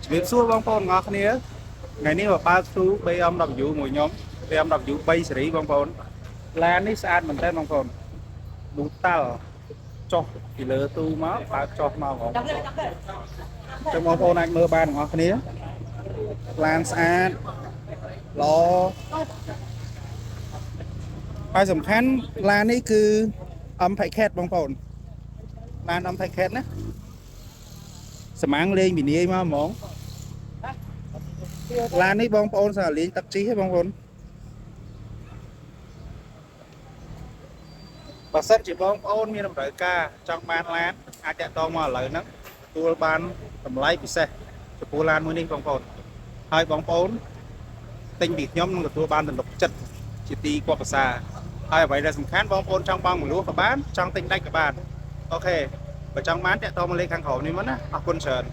việc xua bong bồn ngọt nia ngày ní mà ba xu bây ông đọc dụ mùi nhóm bây ông đọc dụ bay xử lý bong bồn là ní sát mình tên bong bồn đủ tao cho thì lỡ tu máu ba cho màu ngọt trong bong bồn anh mơ ba ngọt nia lan sát lo ហើយសំខាន់ឡាននេះគឺអំផៃខេតបងប្អូនឡានអំផៃខេតណាសម្ាំងលេងវិនាយមកហ្មងឡាននេះបងប្អូនសាលេងទឹកជីហ៎បងប្អូនបើសិនជាបងប្អូនមានតម្រូវការចង់បានឡានអាចតាក់ទងមកឥឡូវហ្នឹងទទួលបានតម្លៃពិសេសចំពោះឡានមួយនេះបងប្អូនហើយបងប្អូនទិញពីខ្ញុំនឹងទទួលបានទំនុកចិត្តជាទីគាប់ភាសាហើយអ្វីដែលសំខាន់បងប្អូនចង់បងមនុស្សក៏បានចង់ទិញដាច់ក៏បានអូខេបើចង់បានតាក់ទងមកលេខខាងក្រោមនេះមកណាអរគុណច្រើន